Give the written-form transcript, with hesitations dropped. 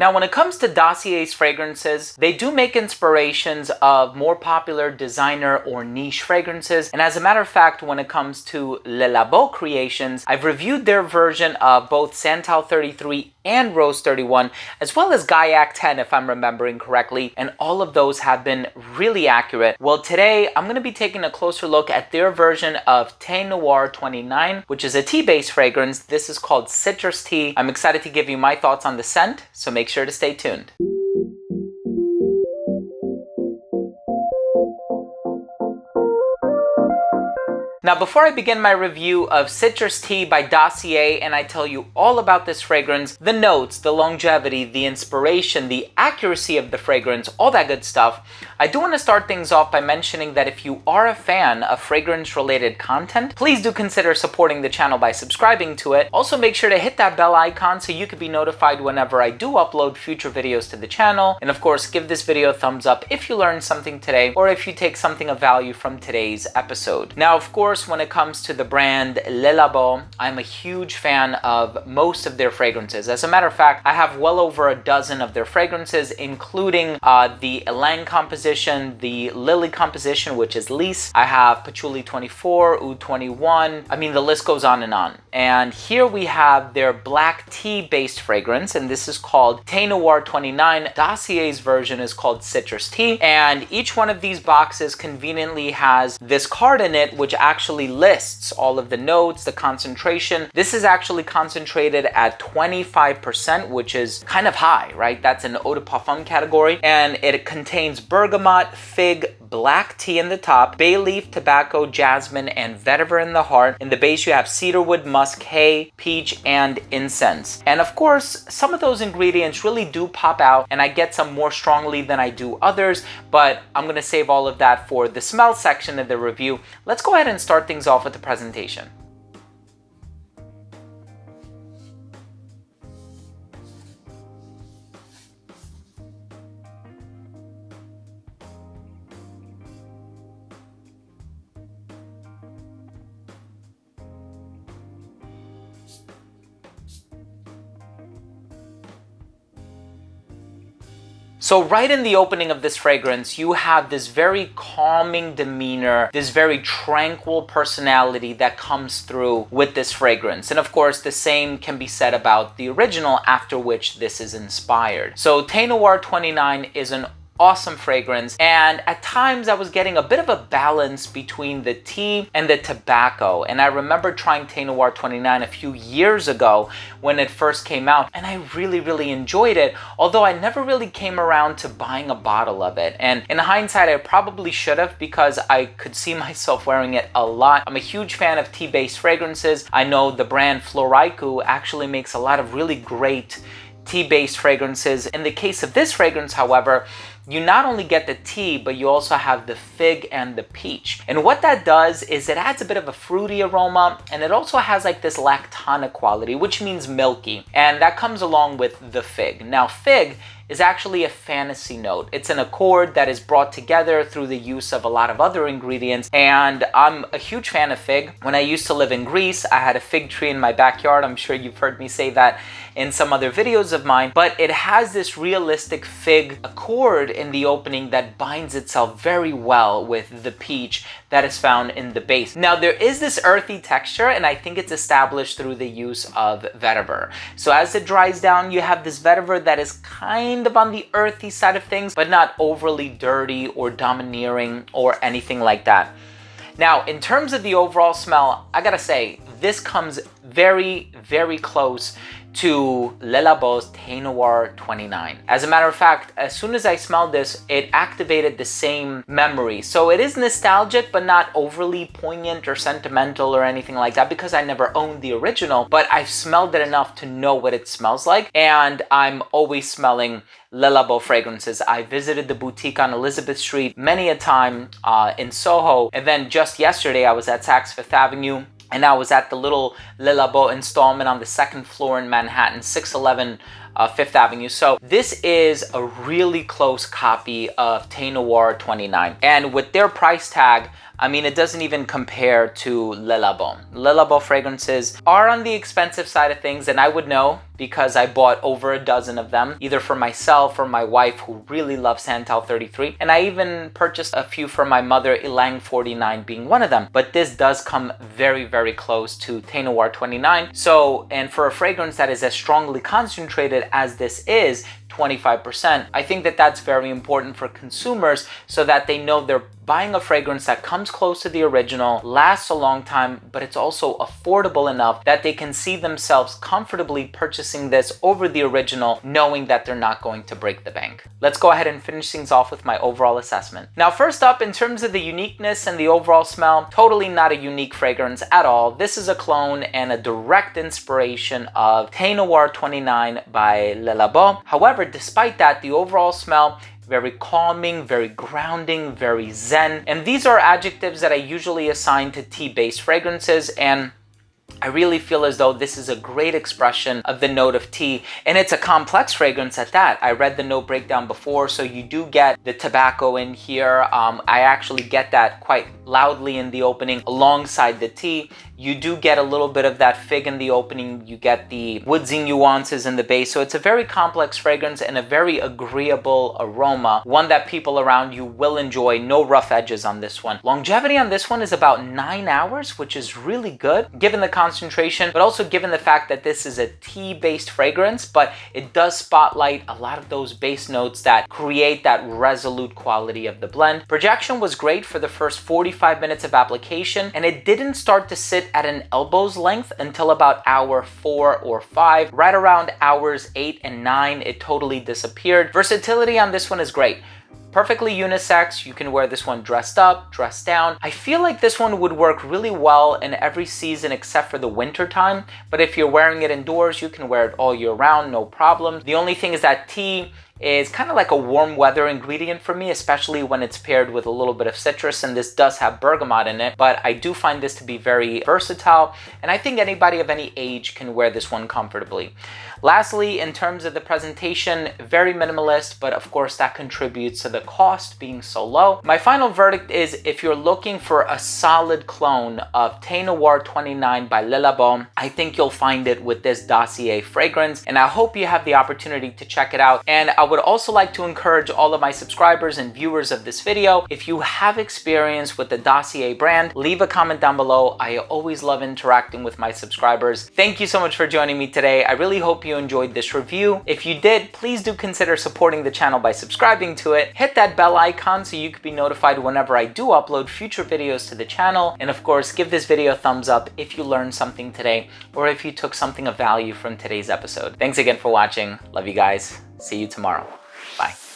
Now, when it comes to Dossier's fragrances, they do make inspirations of more popular designer or niche fragrances. And as a matter of fact, when it comes to Le Labo creations, I've reviewed their version of both Santal 33 and Rose 31, as well as Gaiac 10, if I'm remembering correctly. And all of those have been really accurate. Well, today I'm going to be taking a closer look at their version of Thé Noir 29, which is a tea-based fragrance. This is called Citrus Tea. I'm excited to give you my thoughts on the scent, so make sure to stay tuned. Now, before I begin my review of Citrus Tea by Dossier and I tell you all about this fragrance, the notes, the longevity, the inspiration, the accuracy of the fragrance, all that good stuff, I do want to start things off by mentioning that if you are a fan of fragrance-related content, please do consider supporting the channel by subscribing to it. Also, make sure to hit that bell icon so you can be notified whenever I do upload future videos to the channel. And of course, give this video a thumbs up if you learned something today or if you take something of value from today's episode. Now, of course, when it comes to the brand Le Labo, I'm a huge fan of most of their fragrances. As a matter of fact, I have well over a dozen of their fragrances, including the Elan composition, the Lily composition, which is Lys. I have Patchouli 24, Oud 21. I mean, the list goes on and on. And here we have their black tea based fragrance, and this is called Thé Noir 29. Dossier's version is called Citrus Tea, and each one of these boxes conveniently has this card in it, which actually lists all of the notes, the concentration. This is actually concentrated at 25%, which is kind of high, right? That's an eau de parfum category, and it contains bergamot, fig, black tea in the top, bay leaf, tobacco, jasmine, and vetiver in the heart. In the base, you have cedarwood, musk, hay, peach, and incense. And of course, some of those ingredients really do pop out, and I get some more strongly than I do others, but I'm gonna save all of that for the smell section of the review. Let's go ahead and start things off with the presentation. So right in the opening of this fragrance, you have this very calming demeanor, this very tranquil personality that comes through with this fragrance. And of course, the same can be said about the original after which this is inspired. So Thé Noir 29 is an awesome fragrance, and at times I was getting a bit of a balance between the tea and the tobacco. And I remember trying Thé Noir 29 a few years ago when it first came out, and I really enjoyed it, although I never really came around to buying a bottle of it. And in hindsight, I probably should have, because I could see myself wearing it a lot. I'm a huge fan of tea-based fragrances. I know the brand Floraiku actually makes a lot of really great tea-based fragrances. In the case of this fragrance, however, you not only get the tea, but you also have the fig and the peach. And what that does is it adds a bit of a fruity aroma, and it also has like this lactonic quality, which means milky. And that comes along with the fig. Now, fig is actually a fantasy note. It's an accord that is brought together through the use of a lot of other ingredients, and I'm a huge fan of fig. When I used to live in Greece, I had a fig tree in my backyard. I'm sure you've heard me say that in some other videos of mine, but it has this realistic fig accord in the opening that binds itself very well with the peach that is found in the base. Now, there is this earthy texture, and I think it's established through the use of vetiver. So as it dries down, you have this vetiver that is kind of on the earthy side of things, but not overly dirty or domineering or anything like that. Now, in terms of the overall smell, I gotta say, this comes very close to Le Labo's Thé Noir 29. As a matter of fact, as soon as I smelled this, it activated the same memory. So it is nostalgic, but not overly poignant or sentimental or anything like that, because I never owned the original, but I've smelled it enough to know what it smells like, and I'm always smelling Le Labo fragrances. I visited the boutique on Elizabeth Street many a time in Soho, and then just yesterday I was at Saks Fifth Avenue, and I was at the little Le Labo installment on the second floor in Manhattan, 611 Fifth Avenue. So this is a really close copy of Thé Noir 29. And with their price tag I mean, it doesn't even compare to Le Labo. Le Labo fragrances are on the expensive side of things, and I would know because I bought over a dozen of them, either for myself or my wife who really loves Santal 33. And I even purchased a few for my mother, Ilang 49 being one of them. But this does come very, very close to Thé Noir 29. So, and for a fragrance that is as strongly concentrated as this is, 25%, I think that that's very important for consumers so that they know they're buying a fragrance that comes close to the original, lasts a long time, but it's also affordable enough that they can see themselves comfortably purchasing this over the original, knowing that they're not going to break the bank. Let's go ahead and finish things off with my overall assessment. Now, first up, in terms of the uniqueness and the overall smell, totally not a unique fragrance at all. This is a clone and a direct inspiration of Thé Noir 29 by Le Labo. However, despite that, the overall smell, very calming, very grounding, very zen. And these are adjectives that I usually assign to tea-based fragrances, and I really feel as though this is a great expression of the note of tea, and it's a complex fragrance at that. I read the note breakdown before, so you do get the tobacco in here. I actually get that quite loudly in the opening alongside the tea. You do get a little bit of that fig in the opening. You get the woodsy nuances in the base. So it's a very complex fragrance and a very agreeable aroma, one that people around you will enjoy. No rough edges on this one. Longevity on this one is about 9 hours, which is really good given the concentration, but also given the fact that this is a tea-based fragrance, but it does spotlight a lot of those base notes that create that resolute quality of the blend. Projection was great for the first 45 minutes of application, and it didn't start to sit at an elbow's length until about hour 4 or 5. Right around hours 8 and 9, it totally disappeared. Versatility on this one is great. Perfectly unisex. You can wear this one dressed up, dressed down. I feel like this one would work really well in every season except for the winter time. But if you're wearing it indoors, you can wear it all year round, no problem. The only thing is that tea is kind of like a warm weather ingredient for me, especially when it's paired with a little bit of citrus, and this does have bergamot in it, but I do find this to be very versatile, and I think anybody of any age can wear this one comfortably. Lastly, in terms of the presentation, very minimalist, but of course that contributes to the cost being so low. My final verdict is, if you're looking for a solid clone of Thé Noir 29 by Le Labo, I think you'll find it with this Dossier fragrance, and I hope you have the opportunity to check it out. And I would also like to encourage all of my subscribers and viewers of this video, if you have experience with the Dossier brand, leave a comment down below. I always love interacting with my subscribers. Thank you so much for joining me today. I really hope you enjoyed this review. If you did, please do consider supporting the channel by subscribing to it. Hit that bell icon so you can be notified whenever I do upload future videos to the channel. And of course, give this video a thumbs up if you learned something today or if you took something of value from today's episode. Thanks again for watching. Love you guys. See you tomorrow. Bye.